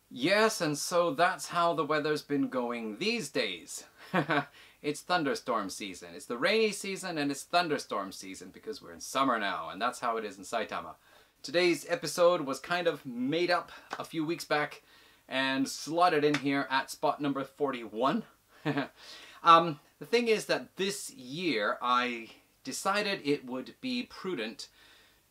Yes, and so that's how the weather's been going these days. It's thunderstorm season. It's the rainy season and it's thunderstorm season because we're in summer now, and that's how it is in Saitama. Today's episode was kind of made up a few weeks back and slotted in here at spot number 41. The thing is that this year I decided it would be prudent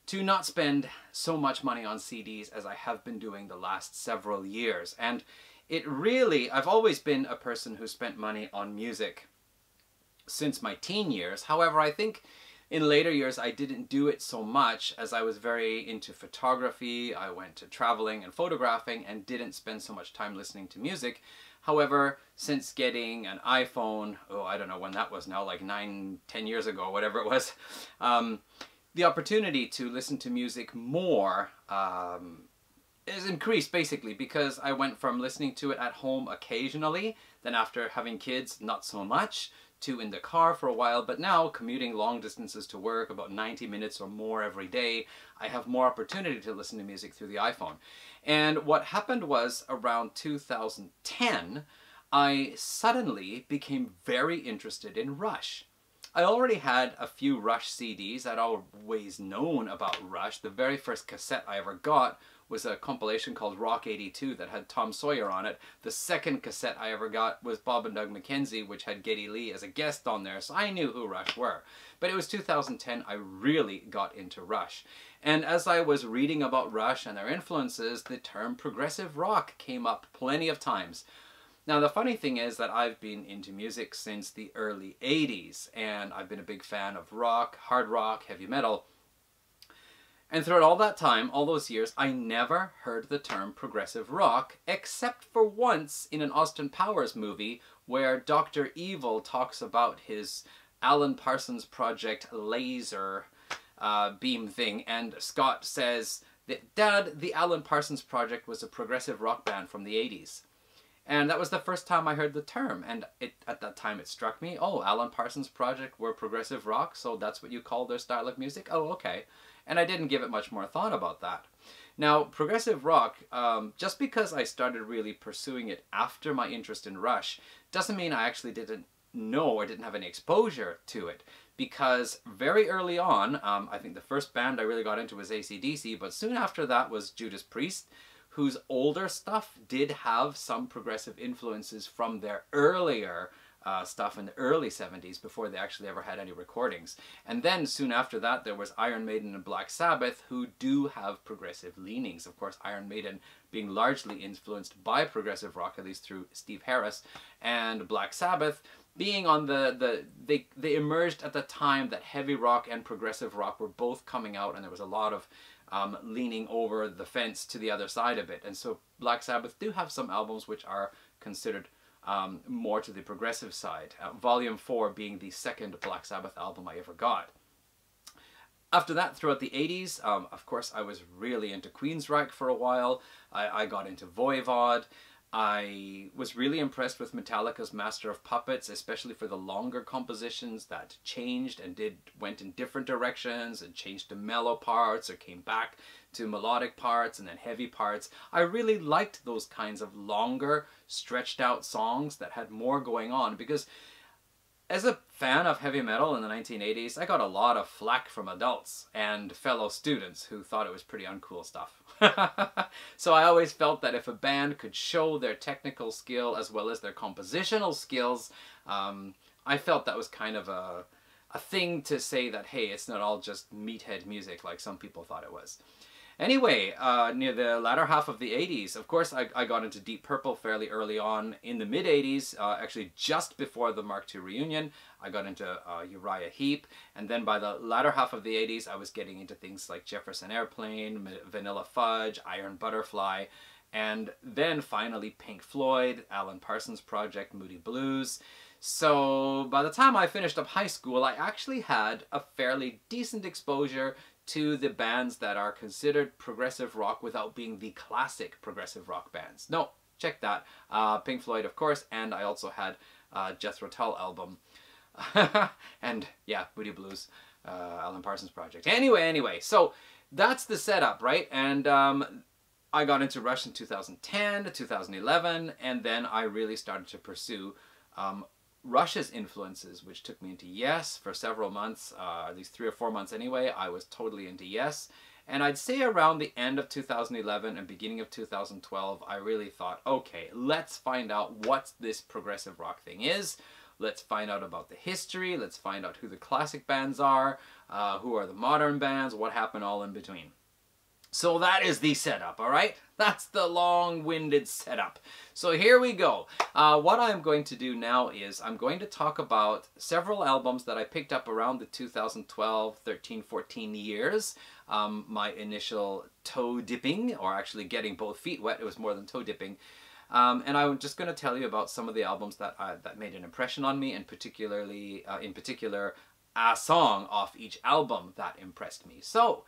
to not spend so much money on CDs as I have been doing the last several years. And it really, I've always been a person who spent money on music since my teen years. However, I think in later years I didn't do it so much as I was very into photography. I went to traveling and photographing and didn't spend so much time listening to music. However, since getting an iPhone, oh, I don't know when that was now, like 9, 10 years ago, whatever it was, the opportunity to listen to music more is increased basically because I went from listening to it at home occasionally, then after having kids not so much, to in the car for a while, but now commuting long distances to work, about 90 minutes or more every day, I have more opportunity to listen to music through the iPhone. And what happened was around 2010, I suddenly became very interested in Rush. I already had a few Rush CDs. I'd always known about Rush. The very first cassette I ever got was a compilation called Rock 82 that had Tom Sawyer on it. The second cassette I ever got was Bob and Doug McKenzie, which had Geddy Lee as a guest on there, so I knew who Rush were. But it was 2010 I really got into Rush. And as I was reading about Rush and their influences, the term progressive rock came up plenty of times. Now the funny thing is that I've been into music since the early 80s, and I've been a big fan of rock, hard rock, heavy metal. And throughout all that time, all those years, I never heard the term progressive rock, except for once in an Austin Powers movie where Dr. Evil talks about his Alan Parsons Project laser beam thing, and Scott says that, "Dad, the Alan Parsons Project was a progressive rock band from the 80s. And that was the first time I heard the term, and at that time it struck me, oh, Alan Parsons Project were progressive rock, so that's what you call their style of music? Oh, okay. And I didn't give it much more thought about that. Now, progressive rock, just because I started really pursuing it after my interest in Rush, doesn't mean I actually didn't know or didn't have any exposure to it. Because very early on, I think the first band I really got into was AC/DC, but soon after that was Judas Priest, whose older stuff did have some progressive influences from their earlier stuff in the early 70s before they actually ever had any recordings. And then soon after that there was Iron Maiden and Black Sabbath, who do have progressive leanings. Of course, Iron Maiden being largely influenced by progressive rock, at least through Steve Harris, and Black Sabbath being on they emerged at the time that heavy rock and progressive rock were both coming out, and there was a lot of leaning over the fence to the other side of it. And so Black Sabbath do have some albums which are considered more to the progressive side. Volume 4 being the second Black Sabbath album I ever got. After that, throughout the 80s, of course, I was really into Queensryche for a while. I got into Voivod. I was really impressed with Metallica's Master of Puppets, especially for the longer compositions that changed and went in different directions and changed to mellow parts or came back to melodic parts and then heavy parts. I really liked those kinds of longer, stretched out songs that had more going on, because as a fan of heavy metal in the 1980s, I got a lot of flack from adults and fellow students who thought it was pretty uncool stuff. So I always felt that if a band could show their technical skill as well as their compositional skills, I felt that was kind of a thing to say that, hey, it's not all just meathead music like some people thought it was. Anyway, near the latter half of the 80s, of course, I got into Deep Purple fairly early on. In the mid-80s, actually just before the Mark II reunion, I got into Uriah Heep. And then by the latter half of the 80s, I was getting into things like Jefferson Airplane, Vanilla Fudge, Iron Butterfly, and then finally Pink Floyd, Alan Parsons Project, Moody Blues. So by the time I finished up high school, I actually had a fairly decent exposure to the bands that are considered progressive rock without being the classic progressive rock bands. No, check that. Pink Floyd, of course, and I also had Jethro Tull album. And yeah, Booty Blues, Alan Parsons Project. Anyway, so that's the setup, right? And I got into Rush in 2010 to 2011, and then I really started to pursue Rush's influences, which took me into Yes for several months, at least 3 or 4 months anyway. I was totally into Yes. And I'd say around the end of 2011 and beginning of 2012, I really thought, okay, let's find out what this progressive rock thing is. Let's find out about the history. Let's find out who the classic bands are, who are the modern bands, what happened all in between. So that is the setup, all right? That's the long-winded setup. So here we go. What I'm going to do now is I'm going to talk about several albums that I picked up around the 2012, 13, 14 years. My initial toe dipping, or actually getting both feet wet, it was more than toe dipping. And I'm just going to tell you about some of the albums that made an impression on me, and particularly, in particular, a song off each album that impressed me. So,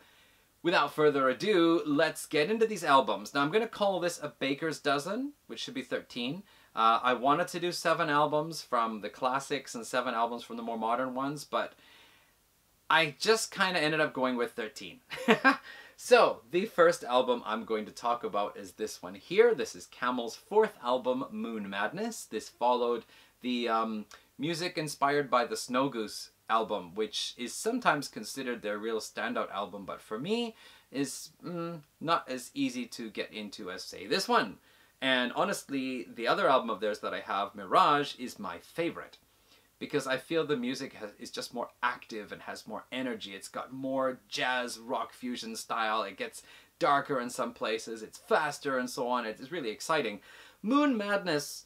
without further ado, let's get into these albums. Now, I'm going to call this a baker's dozen, which should be 13. I wanted to do 7 albums from the classics and 7 albums from the more modern ones, but I just kind of ended up going with 13. So, the first album I'm going to talk about is this one here. This is Camel's 4th album, Moon Madness. This followed the music inspired by the Snow Goose album, which is sometimes considered their real standout album, but for me is not as easy to get into as, say, this one. And honestly, the other album of theirs that I have, Mirage, is my favorite, because I feel the music is just more active and has more energy. It's got more jazz rock fusion style. It gets darker in some places. It's faster and so on. It's really exciting. Moon Madness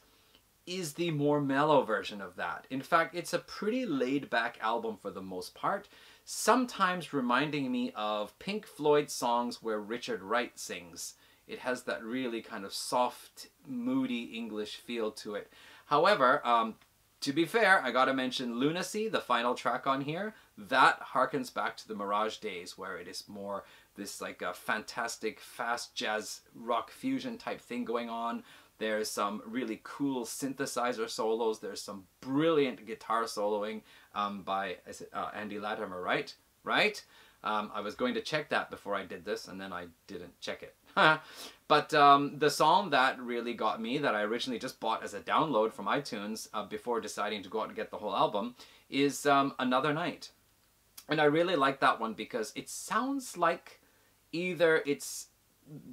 is the more mellow version of that. In fact, it's a pretty laid-back album for the most part, sometimes reminding me of Pink Floyd songs where Richard Wright sings. It has that really kind of soft, moody English feel to it. However, to be fair, I gotta mention Lunacy, the final track on here. That harkens back to the Mirage days, where it is more this like a fantastic fast jazz rock fusion type thing going on. There's some really cool synthesizer solos. There's some brilliant guitar soloing by Andy Latimer, right? I was going to check that before I did this, and then I didn't check it. But the song that really got me, that I originally just bought as a download from iTunes before deciding to go out and get the whole album, is Another Night. And I really like that one because it sounds like either it's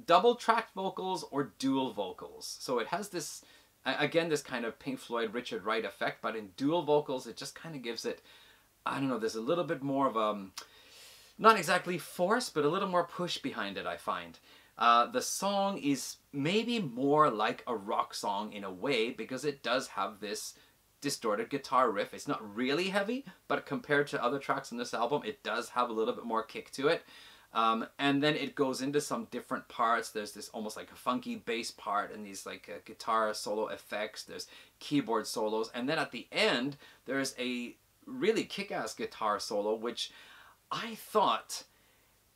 double-tracked vocals or dual vocals. So it has this, again, this kind of Pink Floyd, Richard Wright effect, but in dual vocals it just kind of gives it, I don't know, there's a little bit more of a, not exactly force, but a little more push behind it, I find. The song is maybe more like a rock song in a way, because it does have this distorted guitar riff. It's not really heavy, but compared to other tracks on this album, it does have a little bit more kick to it. And then it goes into some different parts. There's this almost like a funky bass part and these like guitar solo effects. There's keyboard solos. And then at the end, there's a really kick-ass guitar solo, which I thought,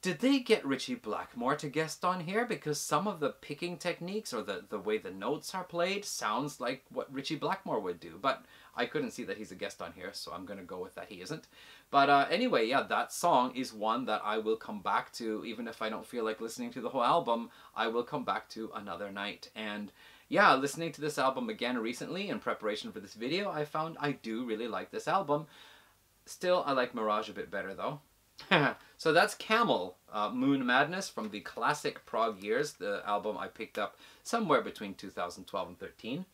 did they get Ritchie Blackmore to guest on here? Because some of the picking techniques or the way the notes are played sounds like what Ritchie Blackmore would do. But I couldn't see that he's a guest on here, so I'm going to go with that he isn't. But anyway, yeah, that song is one that I will come back to. Even if I don't feel like listening to the whole album, I will come back to Another Night. And yeah, listening to this album again recently in preparation for this video, I found I do really like this album. Still, I like Mirage a bit better though. So that's Camel, Moon Madness from the classic Prog years, the album I picked up somewhere between 2012 and 13.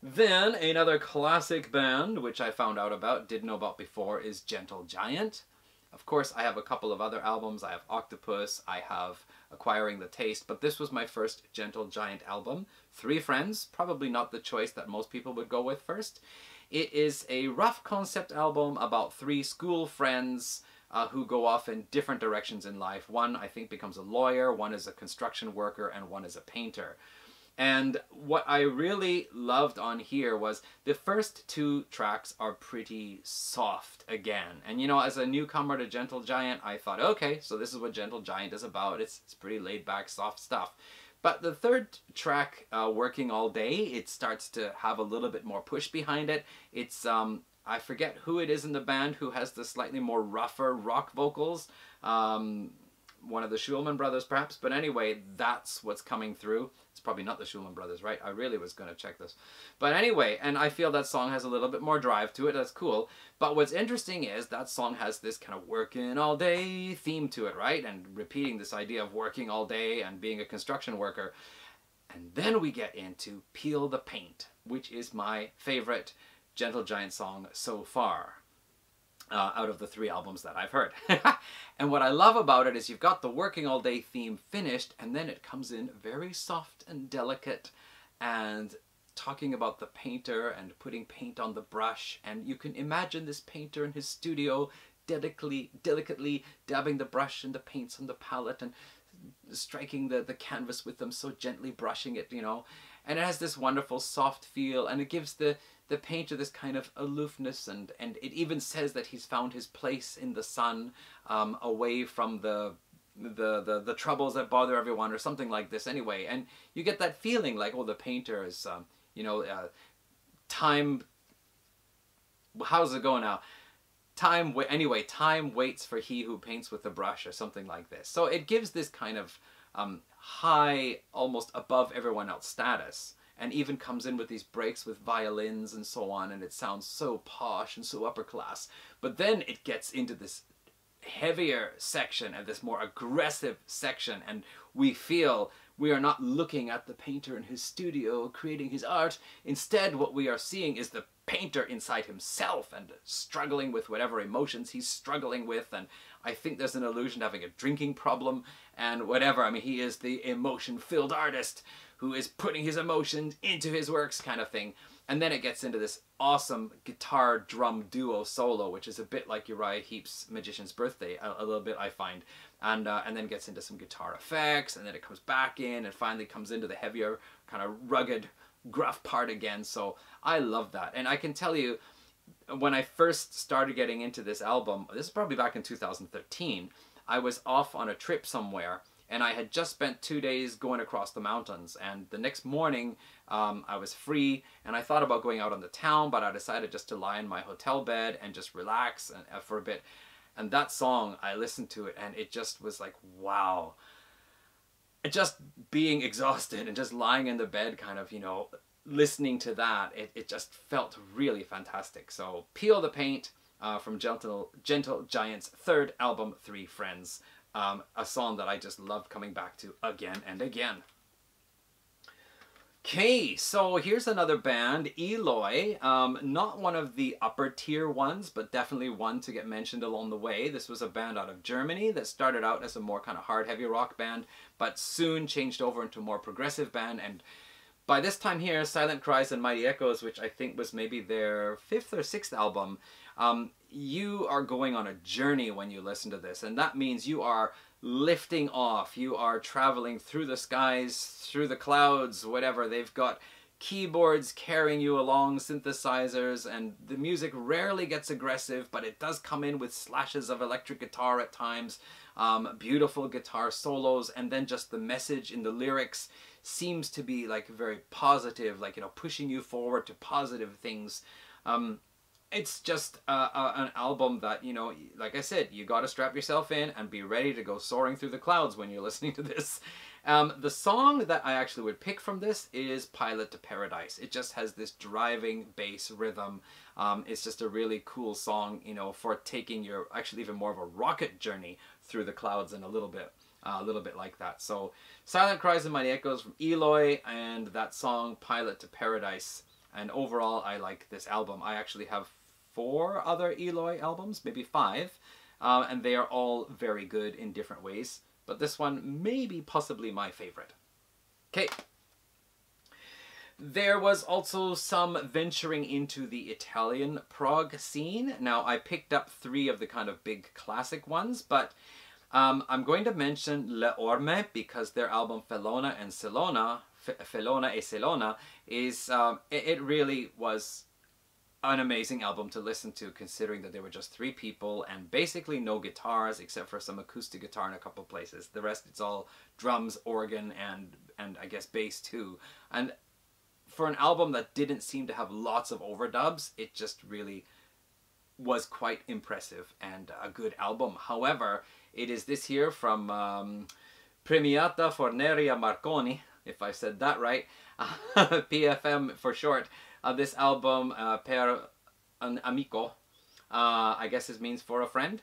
Then another classic band, which I found out about, didn't know about before, is Gentle Giant. Of course, I have a couple of other albums. I have Octopus, I have Acquiring the Taste, but this was my first Gentle Giant album. Three Friends, probably not the choice that most people would go with first. It is a rough concept album about 3 school friends who go off in different directions in life. One, I think, becomes a lawyer, one is a construction worker, and one is a painter. And what I really loved on here was the first 2 tracks are pretty soft again. And you know, as a newcomer to Gentle Giant, I thought, okay, so this is what Gentle Giant is about. It's pretty laid back, soft stuff. But the third track, Working All Day, it starts to have a little bit more push behind it. It's, I forget who it is in the band who has the slightly more rougher rock vocals. One of the Schulman brothers perhaps, but anyway, that's what's coming through. It's probably not the Schulman brothers, right? I really was going to check this. But anyway, and I feel that song has a little bit more drive to it. That's cool. But what's interesting is that song has this kind of working all day theme to it, right? And repeating this idea of working all day and being a construction worker. And then we get into Peel the Paint, which is my favorite Gentle Giant song so far. Out of the 3 albums that I've heard. And what I love about it is you've got the working all day theme finished, and then it comes in very soft and delicate and talking about the painter and putting paint on the brush. And you can imagine this painter in his studio delicately dabbing the brush and the paints on the palette and striking the canvas with them, so gently brushing it, you know. And it has this wonderful soft feel, and it gives the painter this kind of aloofness, and it even says that he's found his place in the sun, away from the troubles that bother everyone, or something like this anyway. And you get that feeling like, oh, the painter is, you know, time, how's it going now? Time waits for he who paints with a brush, or something like this. So it gives this kind of high, almost above everyone else status, and even comes in with these breaks with violins and so on, and it sounds so posh and so upper class. But then it gets into this heavier section and this more aggressive section, and we feel we are not looking at the painter in his studio creating his art. Instead, what we are seeing is the painter inside himself and struggling with whatever emotions he's struggling with. And I think there's an allusion to having a drinking problem and whatever. I mean, he is the emotion-filled artist who is putting his emotions into his works, kind of thing. And then it gets into this awesome guitar drum duo solo, which is a bit like Uriah Heep's Magician's Birthday, a little bit, I find. And then gets into some guitar effects, and then it comes back in and finally comes into the heavier, kind of rugged, gruff part again. So I love that. And I can tell you, when I first started getting into this album, this is probably back in 2013, I was off on a trip somewhere, and I had just spent 2 days going across the mountains, and the next morning I was free, and I thought about going out on the town, but I decided just to lie in my hotel bed and just relax for a bit. And that song, I listened to it, and it just was like, wow. Just being exhausted and just lying in the bed, kind of, you know, listening to that, it just felt really fantastic. So Peel the Paint from Gentle Giant's third album, Three Friends. A song that I just love coming back to again and again. Okay, so here's another band, Eloy. Not one of the upper tier ones, but definitely one to get mentioned along the way. This was a band out of Germany that started out as a more kind of hard, heavy rock band, but soon changed over into a more progressive band. And by this time here, Silent Cries and Mighty Echoes, which I think was maybe their 5th or 6th album, you are going on a journey when you listen to this, and that means you are lifting off, you are traveling through the skies, through the clouds, whatever. They've got keyboards carrying you along, synthesizers, and the music rarely gets aggressive, but it does come in with slashes of electric guitar at times, beautiful guitar solos, and then just the message in the lyrics seems to be like very positive, like, you know, pushing you forward to positive things. It's just an album that, you know, like I said, you got to strap yourself in and be ready to go soaring through the clouds when you're listening to this. The song that I actually would pick from this is Pilot to Paradise. It just has this driving bass rhythm. It's just a really cool song, you know, for taking your, actually even more of a rocket journey through the clouds and a little bit like that. So Silent Cries and Mighty Echoes from Eloy, and that song Pilot to Paradise. And overall, I like this album. I actually have 4 other Eloy albums, maybe 5, and they are all very good in different ways. But this one may be possibly my favorite. Okay. There was also some venturing into the Italian prog scene. Now, I picked up 3 of the kind of big classic ones, but I'm going to mention Le Orme because their album Felona e Selona is, it really was an amazing album to listen to, considering that there were just 3 people and basically no guitars except for some acoustic guitar in a couple places. The rest, it's all drums, organ, and I guess bass too. And for an album that didn't seem to have lots of overdubs, it just really was quite impressive and a good album. However, it is this here from Premiata Forneria Marconi, if I said that right, PFM for short. This album, Per un Amico, I guess it means for a friend.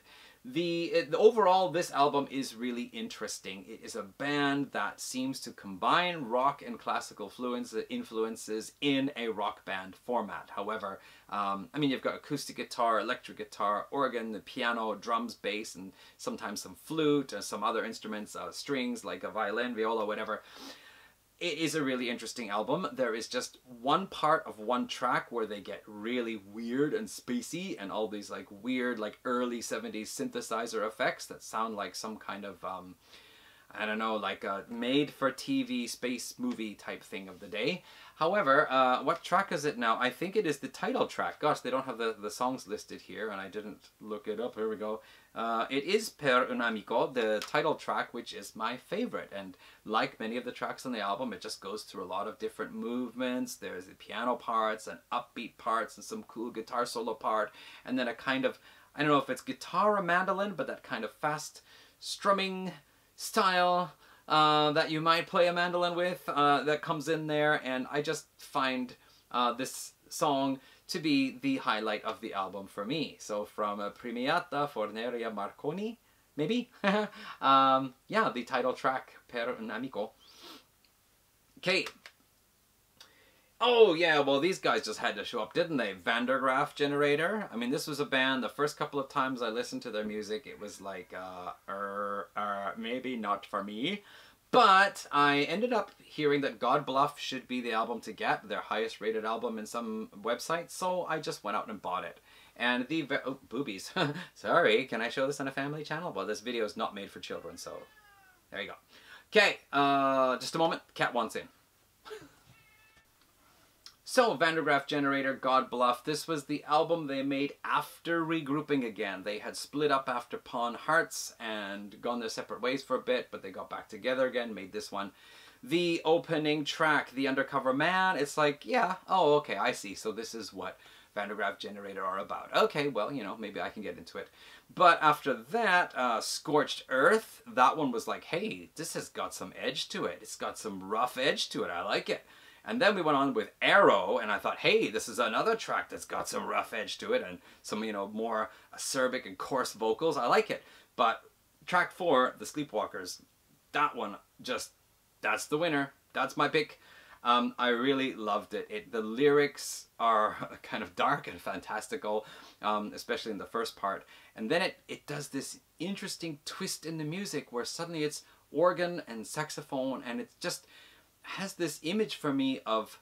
Overall, this album is really interesting. It is a band that seems to combine rock and classical influences in a rock band format. However, I mean, you've got acoustic guitar, electric guitar, organ, the piano, drums, bass, and sometimes some flute, and some other instruments, strings like a violin, viola, whatever. It is a really interesting album. There is just one part of one track where they get really weird and spacey and all these like weird like early 70s synthesizer effects that sound like some kind of, I don't know, like a made-for-TV space movie type thing of the day. However, what track is it now? I think it is the title track. Gosh, they don't have the songs listed here, and I didn't look it up. Here we go. It is Per un Amico, the title track, which is my favorite. And like many of the tracks on the album, it just goes through a lot of different movements. There's the piano parts and upbeat parts and some cool guitar solo part. And then a kind of, I don't know if it's guitar or mandolin, but that kind of fast strumming style that you might play a mandolin with that comes in there. And I just find this song to be the highlight of the album for me. So from Premiata Forneria Marconi, maybe? Yeah, the title track, Per un Amico. Okay. Oh yeah, well these guys just had to show up, didn't they? Graaf Generator. I mean, this was a band, the first couple of times I listened to their music, it was like, maybe not for me. But I ended up hearing that God Bluff should be the album to get, their highest rated album in some websites, so I just went out and bought it. And the, oh, boobies. Sorry, can I show this on a family channel? Well, this video is not made for children, so there you go. Okay, just a moment, cat wants in. So, Graaf Generator, God Bluff, this was the album they made after regrouping again. They had split up after Pawn Hearts and gone their separate ways for a bit, but they got back together again, made this one. The opening track, The Undercover Man, it's like, yeah, oh, okay, I see. So this is what Graaf Generator are about. Okay, well, you know, maybe I can get into it. But after that, Scorched Earth, that one was like, hey, this has got some edge to it. It's got some rough edge to it. I like it. And then we went on with Arrow, and I thought, hey, this is another track that's got some rough edge to it and some, you know, more acerbic and coarse vocals. I like it. But track 4, The Sleepwalkers, that one just, that's the winner. That's my pick. I really loved it. The lyrics are kind of dark and fantastical, especially in the first part. And then it does this interesting twist in the music where suddenly it's organ and saxophone, and it's just has this image for me of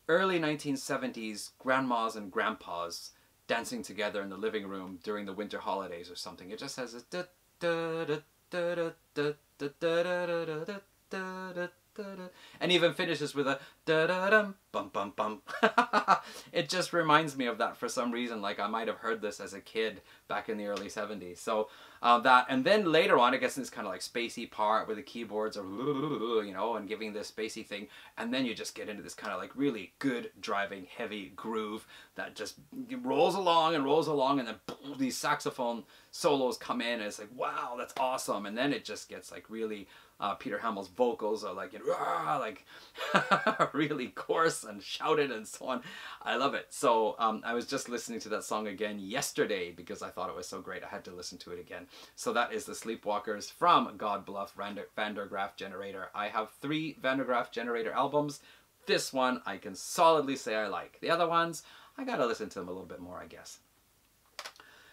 early 1970s grandmas and grandpas dancing together in the living room during the winter holidays or something. It just has this da da da da da da da da da da da, and even finishes with a da-da-dum, bum bum. It just reminds me of that for some reason, like I might have heard this as a kid back in the early 70s. So that, and then later on it gets this kind of like spacey part where the keyboards are, you know, and giving this spacey thing, and then you just get into this kind of like really good driving heavy groove that just rolls along, and then these saxophone solos come in, and it's like, wow, that's awesome. And then it just gets like really Peter Hamill's vocals are like, like really coarse and shouted and so on. I love it. So I was just listening to that song again yesterday because I thought it was so great. I had to listen to it again. So that is The Sleepwalkers from God Bluff, Graaf Generator. I have 3 Graaf Generator albums. This one I can solidly say I like. The other ones, I gotta listen to them a little bit more, I guess.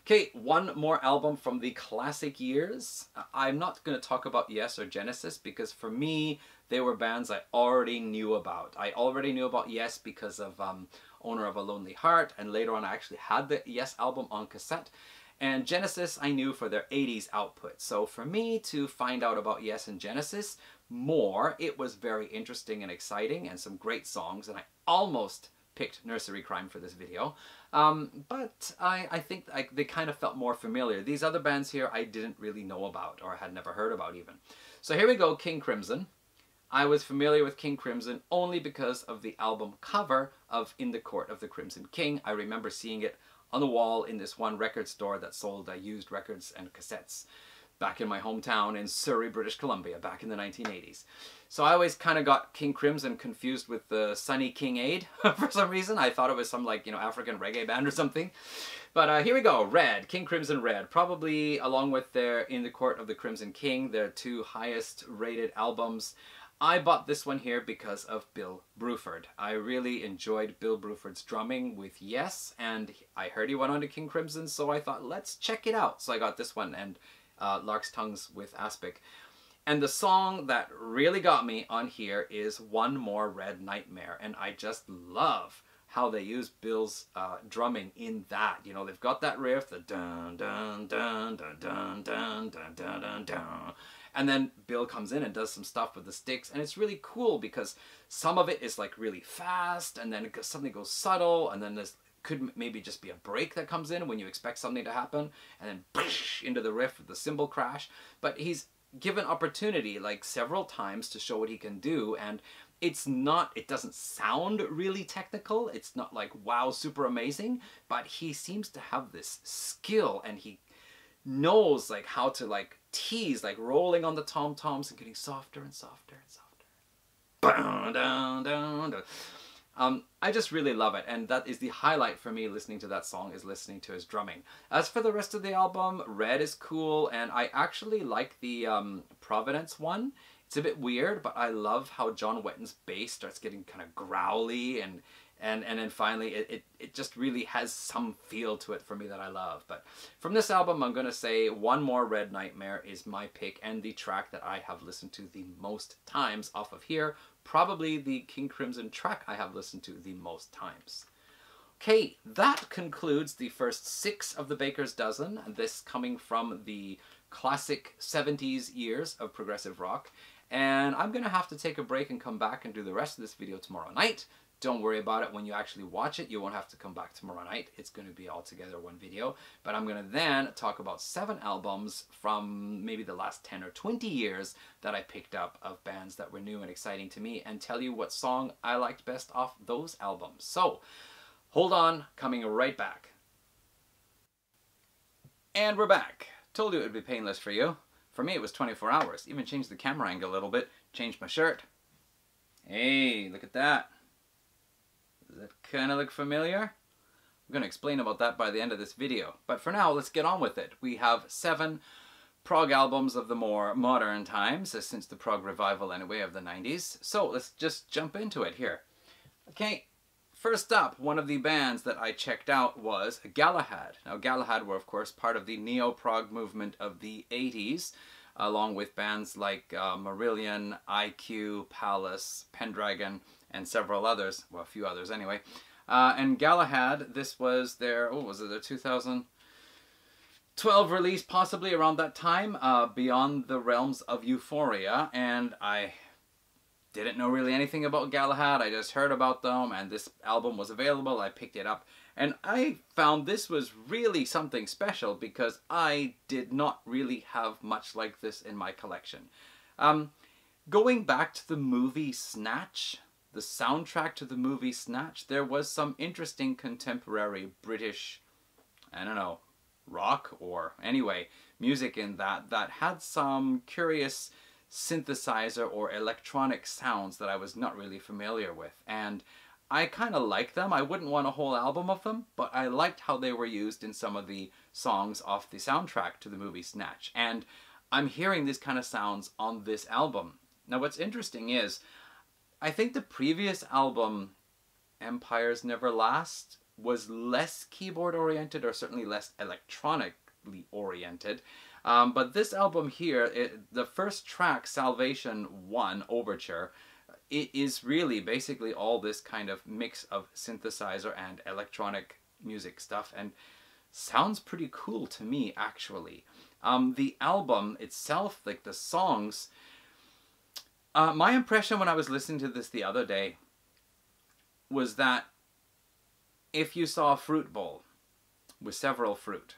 Okay, one more album from the classic years. I'm not going to talk about Yes or Genesis because for me, they were bands I already knew about. I already knew about Yes because of Owner of a Lonely Heart, and later on I actually had the Yes album on cassette. And Genesis I knew for their 80s output. So for me to find out about Yes and Genesis more, it was very interesting and exciting and some great songs, and I almost picked Nursery Crime for this video. But I think they kind of felt more familiar. These other bands here I didn't really know about or had never heard about even. So here we go, King Crimson. I was familiar with King Crimson only because of the album cover of In the Court of the Crimson King. I remember seeing it on the wall in this one record store that sold used records and cassettes back in my hometown in Surrey, British Columbia, back in the 1980s. So I always kind of got King Crimson confused with the Sunny King Aid for some reason. I thought it was some, like, you know, African reggae band or something. But here we go, Red, King Crimson Red. Probably, along with their In the Court of the Crimson King, their two highest rated albums. I bought this one here because of Bill Bruford. I really enjoyed Bill Bruford's drumming with Yes, and I heard he went on to King Crimson, so I thought, let's check it out. So I got this one, and Lark's Tongues with Aspic. And the song that really got me on here is One More Red Nightmare, and I just love how they use Bill's drumming in that. You know, they've got that riff, the dun dun dun dun dun dun dun dun dun dun, and then Bill comes in and does some stuff with the sticks, and it's really cool because some of it is like really fast, and then something goes subtle, and then there's could maybe just be a break that comes in when you expect something to happen, and then into the riff with the cymbal crash. But he's given opportunity like several times to show what he can do, and it's not, it doesn't sound really technical, it's not like wow super amazing, but he seems to have this skill, and he knows like how to like tease, like rolling on the tom-toms and getting softer and softer and softer. Down, down, down. I just really love it, and that is the highlight for me listening to that song, is listening to his drumming. As for the rest of the album, Red is cool, and I actually like the Providence one. It's a bit weird, but I love how John Wetton's bass starts getting kind of growly, and then finally it just really has some feel to it for me that I love. But from this album, I'm going to say One More Red Nightmare is my pick, and the track that I have listened to the most times off of here. Probably the King Crimson track I have listened to the most times. Okay, that concludes the first 6 of the Baker's Dozen, this coming from the classic 70s years of progressive rock. And I'm going to have to take a break and come back and do the rest of this video tomorrow night. Don't worry about it when you actually watch it. You won't have to come back tomorrow night. It's going to be all together one video. But I'm going to then talk about 7 albums from maybe the last 10 or 20 years that I picked up of bands that were new and exciting to me, and tell you what song I liked best off those albums. So, hold on, coming right back. And we're back. Told you it would be painless for you. For me it was 24 hours. Even changed the camera angle a little bit. Changed my shirt. Hey, look at that. Does that kind of look familiar? I'm going to explain about that by the end of this video. But for now, let's get on with it. We have 7 prog albums of the more modern times, since the prog revival anyway of the 90s. So let's just jump into it here. Okay, first up, one of the bands that I checked out was Galahad. Now Galahad were of course part of the neo-prog movement of the 80s, along with bands like Marillion, IQ, Palace, Pendragon, and several others, well, a few others anyway. And Galahad, this was their, oh, was it their 2012 release, possibly around that time, Beyond the Realms of Euphoria, and I didn't know really anything about Galahad. I just heard about them, and this album was available. I picked it up, and I found this was really something special because I did not really have much like this in my collection. Going back to the movie Snatch, the soundtrack to the movie Snatch, there was some interesting contemporary British, I don't know, rock or anyway, music in that had some curious synthesizer or electronic sounds that I was not really familiar with. And I kind of like them. I wouldn't want a whole album of them, but I liked how they were used in some of the songs off the soundtrack to the movie Snatch. And I'm hearing these kind of sounds on this album. Now what's interesting is, I think the previous album, Empires Never Last, was less keyboard oriented, or certainly less electronically oriented. But this album here, the first track, Salvation 1 Overture, it is really basically all this kind of mix of synthesizer and electronic music stuff, and sounds pretty cool to me actually. The album itself, like the songs, my impression when I was listening to this the other day was that if you saw a fruit bowl with several fruit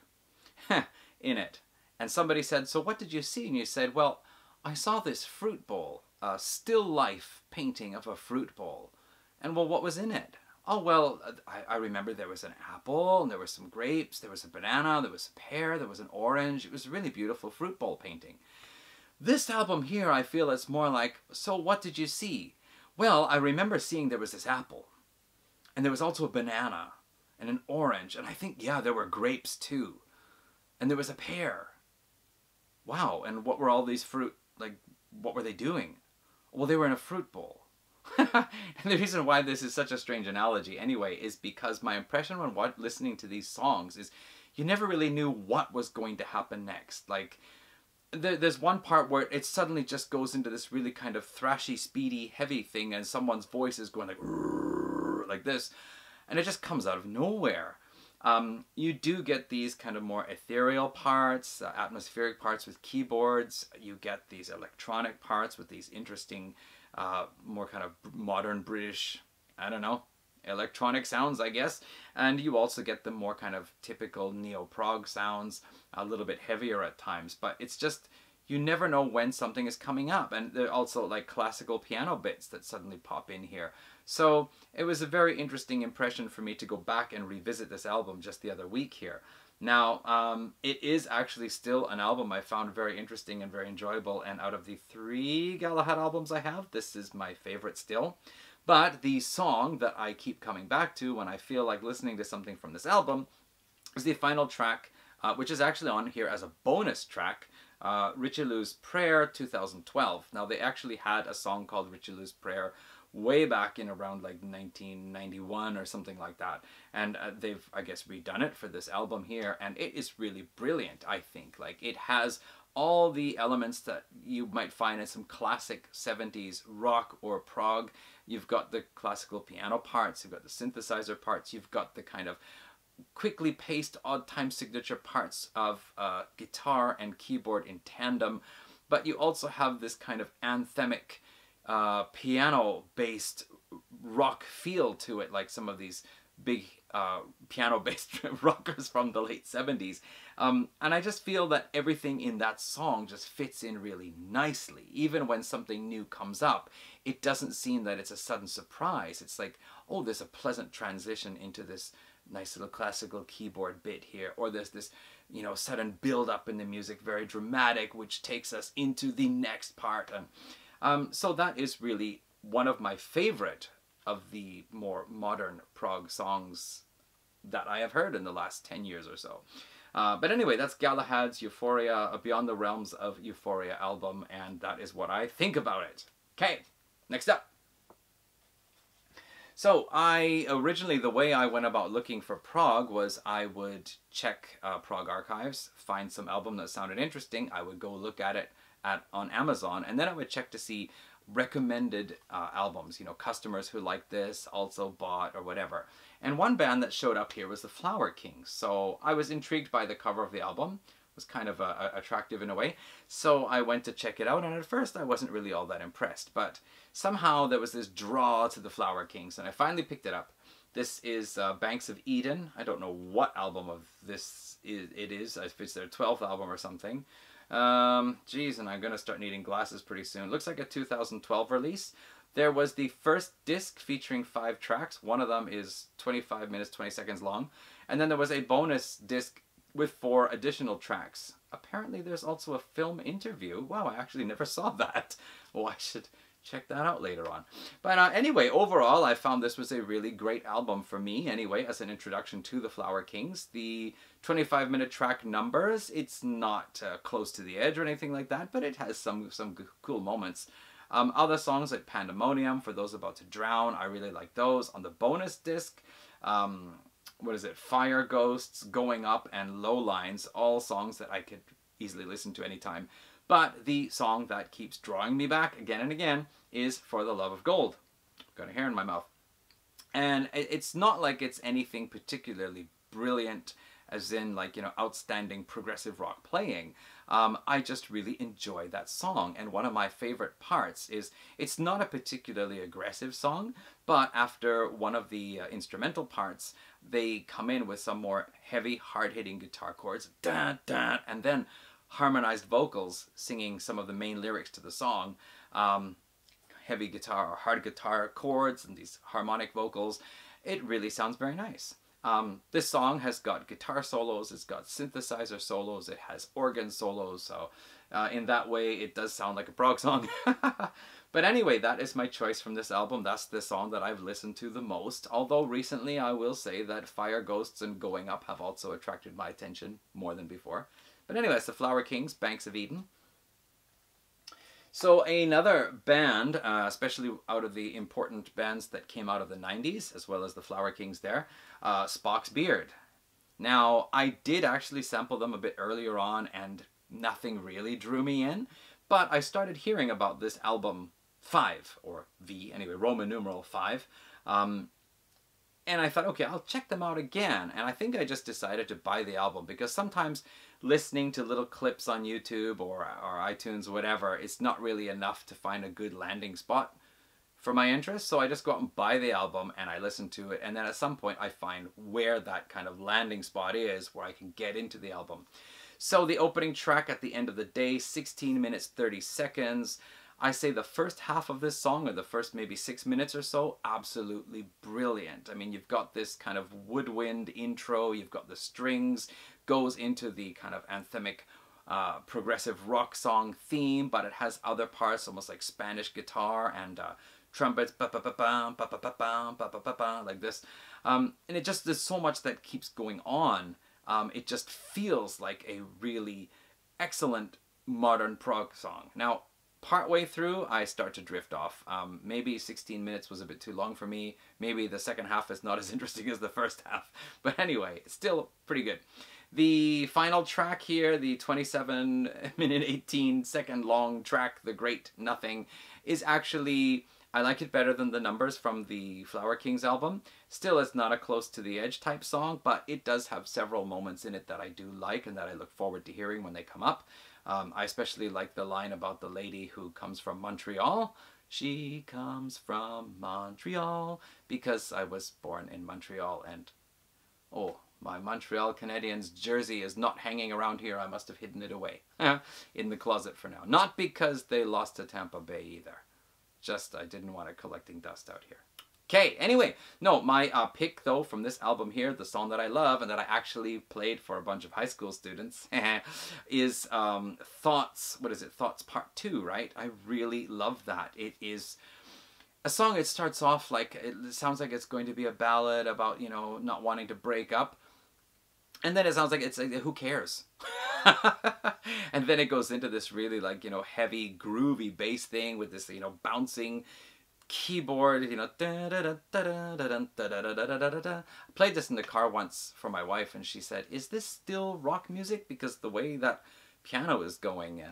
in it, and somebody said, so what did you see? And you said, well, I saw this fruit bowl still life painting of a fruit bowl. And well, what was in it? Oh, well, I remember there was an apple, and there were some grapes, there was a banana, there was a pear, there was an orange. It was a really beautiful fruit bowl painting. This album here, I feel it's more like, so what did you see? Well, I remember seeing there was this apple, and there was also a banana, and an orange, and I think, yeah, there were grapes too. And there was a pear. Wow, and what were all these fruit, like, what were they doing? Well, they were in a fruit bowl. And the reason why this is such a strange analogy anyway is because my impression when listening to these songs is you never really knew what was going to happen next. Like, there's one part where it suddenly just goes into this really kind of thrashy, speedy, heavy thing, and someone's voice is going like this, and it just comes out of nowhere. You do get these kind of more ethereal parts, atmospheric parts with keyboards. You get these electronic parts with these interesting, more kind of modern British, I don't know, electronic sounds, I guess. And you also get the more kind of typical neo-prog sounds, a little bit heavier at times. But it's just, you never know when something is coming up. And there are also like classical piano bits that suddenly pop in here. So it was a very interesting impression for me to go back and revisit this album just the other week here. Now, it is actually still an album I found very interesting and very enjoyable, and out of the 3 Galahad albums I have, this is my favorite still. But the song that I keep coming back to when I feel like listening to something from this album is the final track, which is actually on here as a bonus track, Richelieu's Prayer 2012. Now, they actually had a song called Richelieu's Prayer way back in around like 1991 or something like that, and they've, I guess, redone it for this album here, and it is really brilliant. I think like it has all the elements that you might find in some classic 70s rock or prog. You've got the classical piano parts, you've got the synthesizer parts, you've got the kind of quickly paced odd time signature parts of guitar and keyboard in tandem, but you also have this kind of anthemic piano-based rock feel to it, like some of these big piano-based rockers from the late 70s. And I just feel that everything in that song just fits in really nicely. Even when something new comes up, it doesn't seem that it's a sudden surprise. It's like, oh, there's a pleasant transition into this nice little classical keyboard bit here, or there's this, you know, sudden build-up in the music, very dramatic, which takes us into the next part. And so that is really one of my favorite of the more modern prog songs that I have heard in the last 10 years or so. But anyway, that's Galahad's Euphoria, a Beyond the Realms of Euphoria album, and that is what I think about it. Okay, next up. So originally the way I went about looking for prog was I would check prog archives, find some album that sounded interesting, I would go look at it on Amazon, and then I would check to see recommended albums, you know, customers who liked this also bought or whatever. And one band that showed up here was the Flower Kings. So I was intrigued by the cover of the album. It was kind of attractive in a way. So I went to check it out, and at first I wasn't really all that impressed, but somehow there was this draw to the Flower Kings, and I finally picked it up. This is Banks of Eden. I don't know what album of this it is, if it's their 12th album or something. Geez, and I'm gonna start needing glasses pretty soon. Looks like a 2012 release. There was the first disc featuring 5 tracks. One of them is 25 minutes, 20 seconds long. And then there was a bonus disc with 4 additional tracks. Apparently there's also a film interview. Wow, I actually never saw that. Oh, I should check that out later on. But anyway, overall, I found this was a really great album for me, anyway, as an introduction to the Flower Kings. The 25-minute track numbers, it's not close to the edge or anything like that, but it has some cool moments. Other songs like Pandemonium, For Those About to Drown, I really like those. On the bonus disc, what is it, Fire Ghosts, Going Up, and Low Lines, all songs that I could easily listen to anytime. But the song that keeps drawing me back again and again is For the Love of Gold. Got a hair in my mouth. And it's not like it's anything particularly brilliant, as in like, you know, outstanding progressive rock playing. I just really enjoy that song. And one of my favorite parts is, it's not a particularly aggressive song, but after one of the instrumental parts, they come in with some more heavy, hard-hitting guitar chords, da, and then harmonized vocals singing some of the main lyrics to the song. heavy guitar or hard guitar chords and these harmonic vocals, it really sounds very nice. This song has got guitar solos, it's got synthesizer solos, it has organ solos, so in that way it does sound like a prog song. But anyway, that is my choice from this album. That's the song that I've listened to the most, although recently I will say that Fire Ghosts and Going Up have also attracted my attention more than before. But anyway, it's the Flower Kings, Banks of Eden. So another band, especially out of the important bands that came out of the 90s, as well as the Flower Kings there, Spocks Beard. Now, I did actually sample them a bit earlier on and nothing really drew me in, but I started hearing about this album 5, or V, anyway, Roman numeral 5, and I thought, okay, I'll check them out again, and I think I just decided to buy the album, because sometimes listening to little clips on YouTube or iTunes, whatever, it's not really enough to find a good landing spot for my interest. So I just go out and buy the album and I listen to it, and then at some point I find where that kind of landing spot is where I can get into the album. So the opening track at the end of the day, 16 minutes 30 seconds. I say the first half of this song, or the first maybe 6 minutes or so, absolutely brilliant. I mean, you've got this kind of woodwind intro, you've got the strings, goes into the kind of anthemic progressive rock song theme, but it has other parts, almost like Spanish guitar and trumpets, like this. And it just, there's so much that keeps going on. It just feels like a really excellent modern prog song. Now, partway through, I start to drift off. Maybe 16 minutes was a bit too long for me. Maybe the second half is not as interesting as the first half. But anyway, it's still pretty good. The final track here, the 27-minute, 18-second long track, The Great Nothing, is actually, I like it better than the numbers from the Flower Kings album. Still, it's not a close to the edge type song, but it does have several moments in it that I do like and that I look forward to hearing when they come up. I especially like the line about the lady who comes from Montreal. She comes from Montreal, because I was born in Montreal, and oh, my Montreal Canadiens jersey is not hanging around here. I must have hidden it away in the closet for now. Not because they lost to Tampa Bay either. Just I didn't want it collecting dust out here. Okay, anyway, no, my pick, though, from this album here, the song that I love and that I actually played for a bunch of high school students, is Thoughts, what is it, Thoughts Part 2, right? I really love that. It is a song, it starts off like, it sounds like it's going to be a ballad about, you know, not wanting to break up. And then it sounds like it's like, who cares? And then it goes into this really, like, you know, heavy, groovy bass thing with this, you know, bouncing keyboard, you know, I played this in the car once for my wife, and she said, "Is this still rock music? Because the way that piano is going."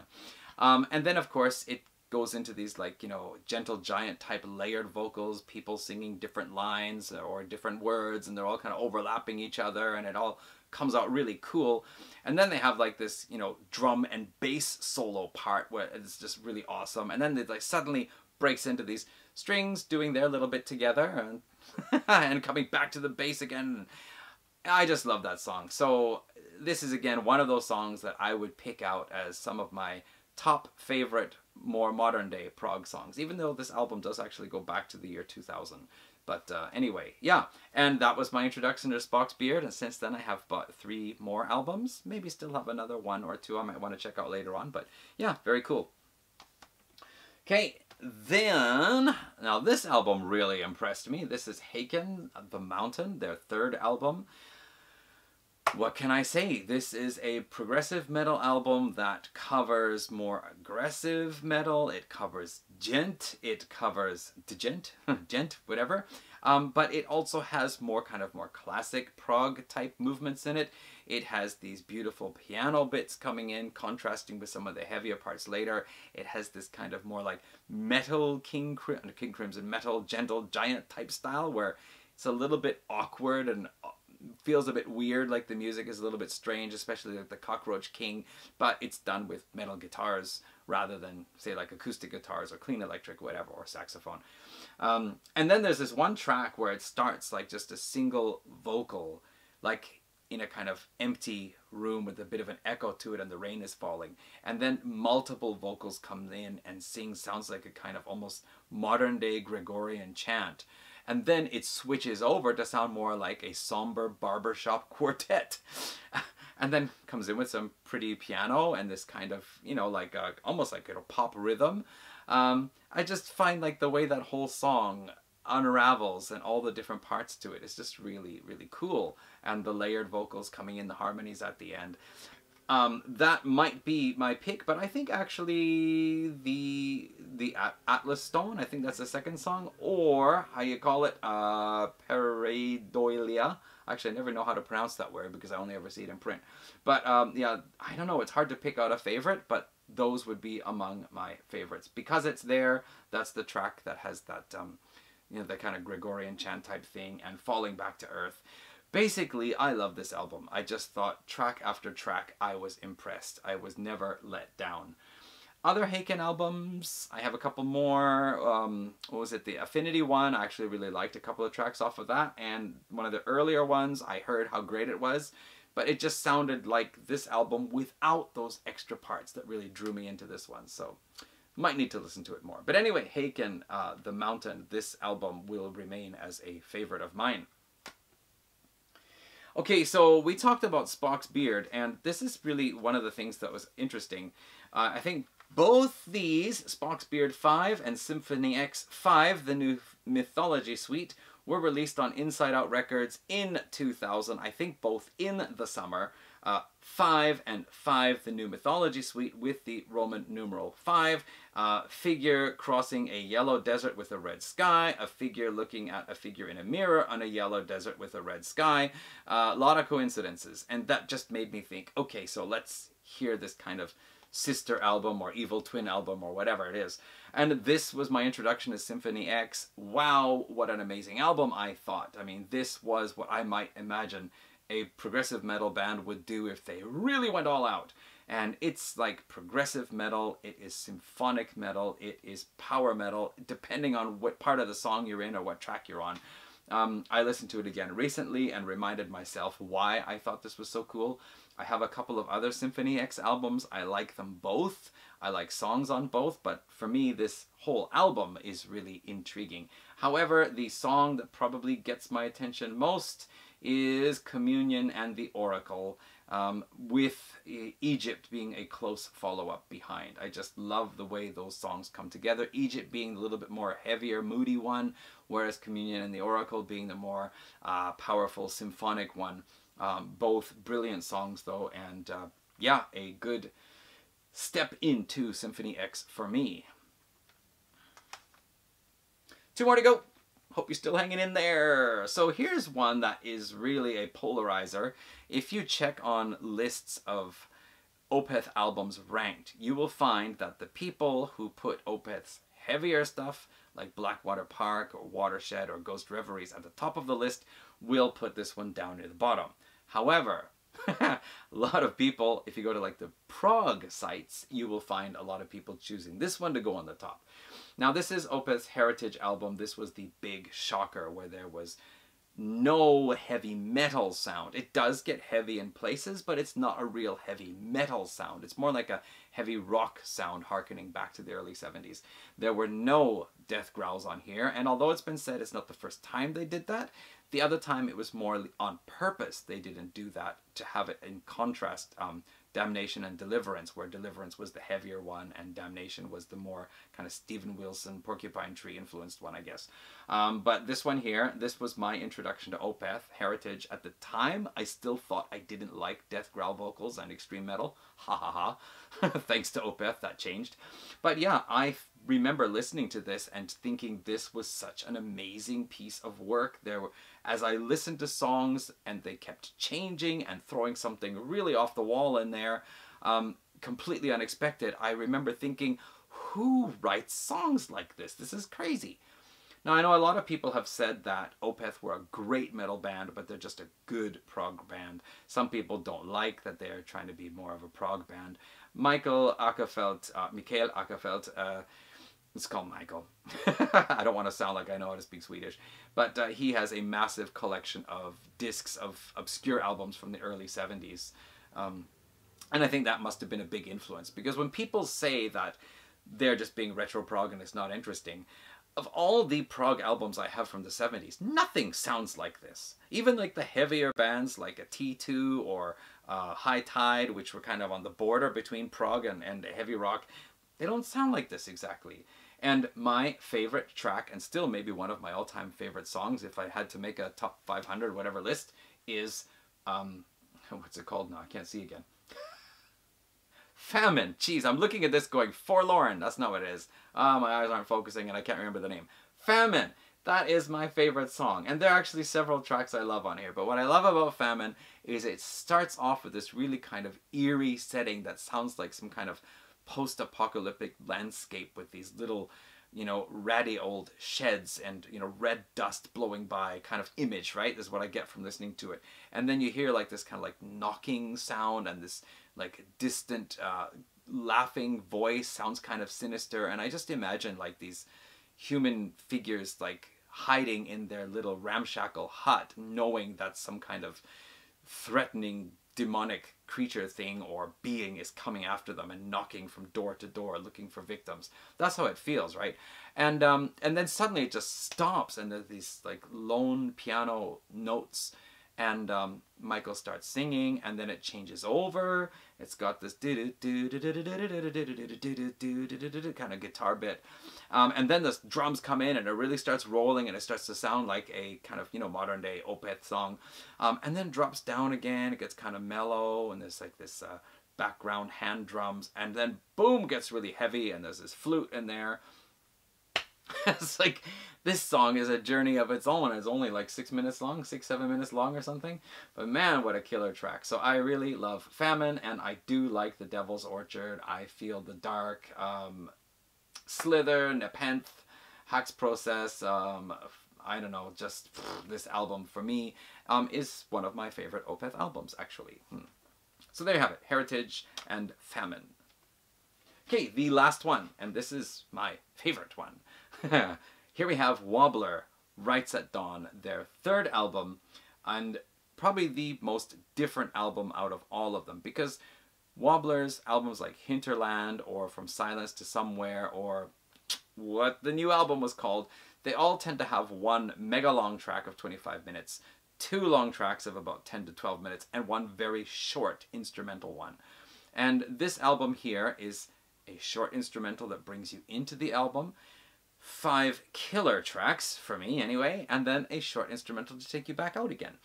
And then, of course, it goes into these, like, you know, Gentle Giant type layered vocals, people singing different lines or different words, and they're all kind of overlapping each other, and it all comes out really cool. And then they have like this, you know, drum and bass solo part where it's just really awesome. And then it like suddenly breaks into these strings doing their little bit together and and coming back to the bass again. I just love that song. So this is again one of those songs that I would pick out as some of my top favorite more modern day prog songs, even though this album does actually go back to the year 2000. But anyway, yeah, and that was my introduction to Spocks Beard, and since then I have bought 3 more albums, maybe still have another 1 or 2 I might want to check out later on, but yeah, very cool. Okay, then, now this album really impressed me. This is Haken The Mountain, their 3rd album. What can I say? This is a progressive metal album that covers more aggressive metal. It covers gent. It covers djent, gent, whatever. But it also has more kind of more classic prog type movements in it. It has these beautiful piano bits coming in, contrasting with some of the heavier parts later. It has this kind of more like metal King Crimson metal, Gentle Giant type style where it's a little bit awkward and feels a bit weird, like the music is a little bit strange, especially like the Cockroach King, but it's done with metal guitars rather than, say, like acoustic guitars or clean electric, whatever, or saxophone. And then there's this one track where it starts like just a single vocal, like in a kind of empty room with a bit of an echo to it and the rain is falling. And then multiple vocals come in and sing, sounds like a kind of almost modern day Gregorian chant. And then it switches over to sound more like a somber barbershop quartet. And then comes in with some pretty piano and this kind of, you know, like almost like a pop rhythm. I just find like the way that whole song unravels and all the different parts to it is just really, really cool. And the layered vocals coming in, the harmonies at the end. That might be my pick, but I think actually the Atlas Stone, I think that's the second song, or how you call it, Pareidolia. Actually, I never know how to pronounce that word because I only ever see it in print. But yeah, I don't know, it's hard to pick out a favorite, but those would be among my favorites. Because it's there, that's the track that has that, you know, the kind of Gregorian chant type thing and falling back to earth. Basically, I love this album. I just thought track after track, I was impressed. I was never let down. Other Haken albums, I have a couple more. What was it? The Affinity one, I actually really liked a couple of tracks off of that. And one of the earlier ones, I heard how great it was. But it just sounded like this album without those extra parts that really drew me into this one. So, might need to listen to it more. But anyway, Haken The Mountain, this album will remain as a favorite of mine. Okay, so we talked about Spocks Beard, and this is really one of the things that was interesting. I think both these, Spocks Beard 5 and Symphony X 5, the new Mythology Suite, were released on Inside Out Records in 2000, I think both in the summer. 5 and 5, the new Mythology Suite with the Roman numeral 5, figure crossing a yellow desert with a red sky, a figure looking at a figure in a mirror on a yellow desert with a red sky, a lot of coincidences, and that just made me think, okay, so let's hear this kind of sister album or evil twin album or whatever it is. And this was my introduction to Symphony X. Wow, what an amazing album, I thought. I mean, this was what I might imagine a progressive metal band would do if they really went all out. And it's like progressive metal, it is symphonic metal, it is power metal, depending on what part of the song you're in or what track you're on. I listened to it again recently and reminded myself why I thought this was so cool. I have a couple of other Symphony X albums. I like them both. I like songs on both, but for me, this whole album is really intriguing. However, the song that probably gets my attention most is Communion and the Oracle, with Egypt being a close follow-up behind. I just love the way those songs come together. Egypt being a little bit more heavier, moody one, whereas Communion and the Oracle being the more powerful, symphonic one. Both brilliant songs though, and yeah, a good step into Symphony X for me. 2 more to go. Hope you're still hanging in there. So here's one that is really a polarizer. If you check on lists of Opeth albums ranked, you will find that the people who put Opeth's heavier stuff, like Blackwater Park or Watershed or Ghost Reveries at the top of the list, will put this one down near the bottom. However, a lot of people, if you go to like the Prog sites, you will find a lot of people choosing this one to go on the top. Now this is Opeth Heritage album. This was the big shocker where there was no heavy metal sound. It does get heavy in places, but it's not a real heavy metal sound. It's more like a heavy rock sound harkening back to the early 70s. There were no death growls on here, and although it's been said it's not the first time they did that, the other time it was more on purpose they didn't do that, to have it in contrast, Damnation and Deliverance, where Deliverance was the heavier one and Damnation was the more kind of Steven Wilson, Porcupine Tree influenced one, I guess. But this one here, this was my introduction to Opeth Heritage. At the time, I still thought I didn't like death growl vocals and extreme metal. Ha ha ha. Thanks to Opeth, that changed. But yeah, I remember listening to this and thinking this was such an amazing piece of work. There were, as I listened to songs and they kept changing and throwing something really off the wall in there, completely unexpected, I remember thinking, who writes songs like this? This is crazy. Now, I know a lot of people have said that Opeth were a great metal band, but they're just a good prog band. Some people don't like that they're trying to be more of a prog band. Mikael Åkerfeldt, It's called Michael. I don't want to sound like I know how to speak Swedish, but he has a massive collection of discs of obscure albums from the early 70s. And I think that must have been a big influence, because when people say that they're just being retro prog and it's not interesting, of all the prog albums I have from the 70s, nothing sounds like this. Even like the heavier bands like a T2 or High Tide, which were kind of on the border between prog and heavy rock, they don't sound like this exactly. And my favorite track, and still maybe one of my all-time favorite songs, if I had to make a top 500 whatever list, is, what's it called now? I can't see again. Famine. Jeez, I'm looking at this going, Forlorn. That's not what it is. My eyes aren't focusing and I can't remember the name. Famine. That is my favorite song. And there are actually several tracks I love on here. But what I love about Famine is it starts off with this really kind of eerie setting that sounds like some kind of post-apocalyptic landscape with these little, you know, ratty old sheds and, you know, red dust blowing by kind of image, right? This is what I get from listening to it. And then you hear like this kind of like knocking sound and this like distant laughing voice, sounds kind of sinister. And I just imagine like these human figures like hiding in their little ramshackle hut, knowing that some kind of threatening demonic creature thing or being is coming after them and knocking from door to door looking for victims. That's how it feels, right? And then suddenly it just stops and there's these like lone piano notes and Michael starts singing and then it changes over. It's got this kind of guitar bit. And then the drums come in and it really starts rolling and it starts to sound like a kind of, you know, modern day Opeth song. And then drops down again. It gets kind of mellow and there's like this background hand drums. And then boom, gets really heavy and there's this flute in there. It's like, this song is a journey of its own. It's only like 6 minutes long, 6-7 minutes long or something. But man, what a killer track. So I really love Famine, and I do like The Devil's Orchard. I Feel the Dark, Slither, Nepenthe, Hack's Process, I don't know, just this album for me is one of my favorite Opeth albums, actually. So there you have it, Heritage and Famine. Okay, the last one, and this is my favorite one. Here we have Wobbler, Rights at Dawn, their third album, and probably the most different album out of all of them, because Wobbler's albums like Hinterland or From Silence to Somewhere or what the new album was called, they all tend to have one mega long track of 25 minutes, 2 long tracks of about 10 to 12 minutes, and one very short instrumental one. And this album here is a short instrumental that brings you into the album, 5 killer tracks, for me anyway, and then a short instrumental to take you back out again.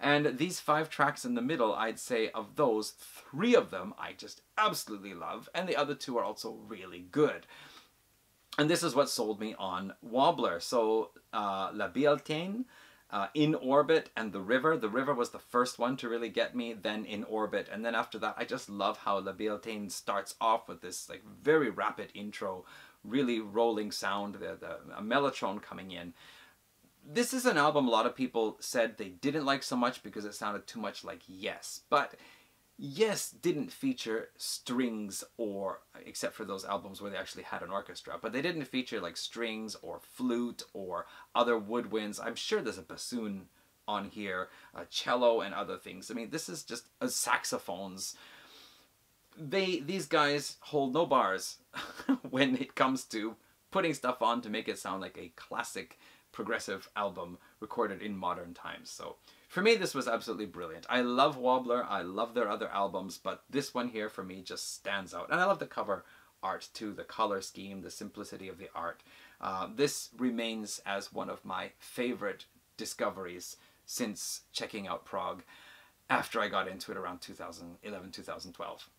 And these 5 tracks in the middle, I'd say of those, 3 of them I just absolutely love, and the other 2 are also really good. And this is what sold me on Wobbler. So La Bieltaine, In Orbit, and The River. The River was the first one to really get me, then In Orbit, and then after that I just love how La Bieltaine starts off with this like very rapid intro, really rolling sound, a mellotron coming in. This is an album a lot of people said they didn't like so much because it sounded too much like Yes, but Yes didn't feature strings, or except for those albums where they actually had an orchestra, but they didn't feature like strings or flute or other woodwinds. I'm sure there's a bassoon on here, a cello and other things. I mean, this is just saxophones. These guys hold no bars when it comes to putting stuff on to make it sound like a classic progressive album recorded in modern times. So for me, this was absolutely brilliant. I love Wobbler, I love their other albums, but this one here for me just stands out. And I love the cover art too, the color scheme, the simplicity of the art. This remains as one of my favorite discoveries since checking out prog after I got into it around 2011, 2012.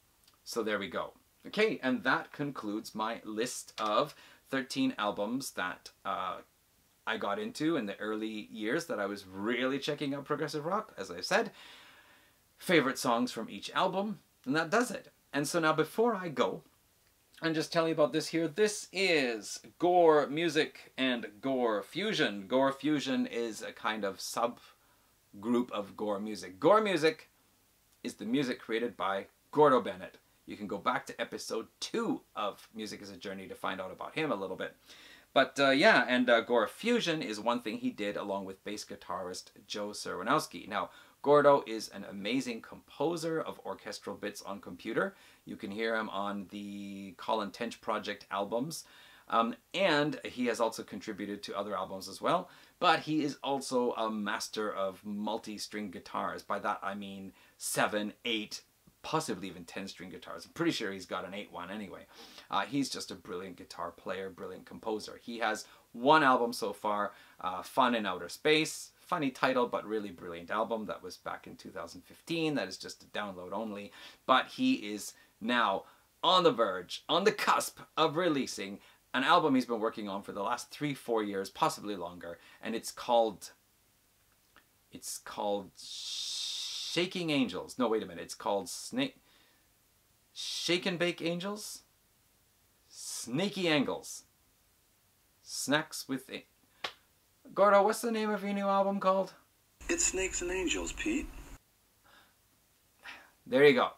So there we go. Okay, and that concludes my list of 13 albums that I got into in the early years that I was really checking out progressive rock, as I said. Favorite songs from each album, and that does it. And so now before I go, and just tell you about this here, this is Gore Music and Gore Fusion. Gore Fusion is a kind of subgroup of Gore Music. Gore Music is the music created by Gordo Bennett. you can go back to episode 2 of Music is a Journey to find out about him a little bit. But yeah, and Gore Fusion is one thing he did along with bass guitarist Joe Serwanowski. Now, Gordo is an amazing composer of orchestral bits on computer. You can hear him on the Colin Tench Project albums. And he has also contributed to other albums as well. But he is also a master of multi-string guitars. By that I mean 7, 8, possibly even 10-string guitars. I'm pretty sure he's got an 8 one anyway. He's just a brilliant guitar player, brilliant composer. He has one album so far, Fun in Outer Space. Funny title, but really brilliant album. That was back in 2015. That is just a download only. But he is now on the verge, on the cusp of releasing an album he's been working on for the last 3-4 years, possibly longer. And it's called Shaking Angels. No, wait a minute. It's called Shake and Bake Angels? Snaky Angles. Snacks with... Gordo, what's the name of your new album called? It's Snakes and Angels, Pete. There you go.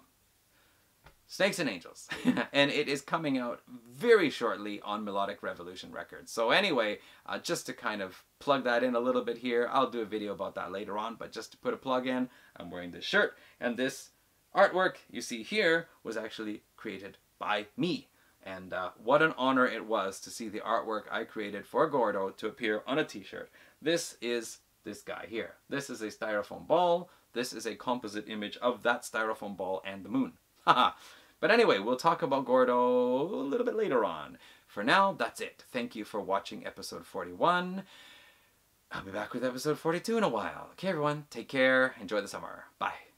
Snakes and Angels. And it is coming out very shortly on Melodic Revolution Records. So anyway, just to kind of plug that in a little bit here, I'll do a video about that later on, but just to put a plug in, I'm wearing this shirt, and this artwork you see here was actually created by me. And what an honor it was to see the artwork I created for Gordo to appear on a t-shirt. This is this guy here. This is a styrofoam ball. This is a composite image of that styrofoam ball and the moon. Haha. But anyway, we'll talk about Gordo a little bit later on. For now, that's it. Thank you for watching episode 41. I'll be back with episode 42 in a while. Okay, everyone, take care. Enjoy the summer. Bye.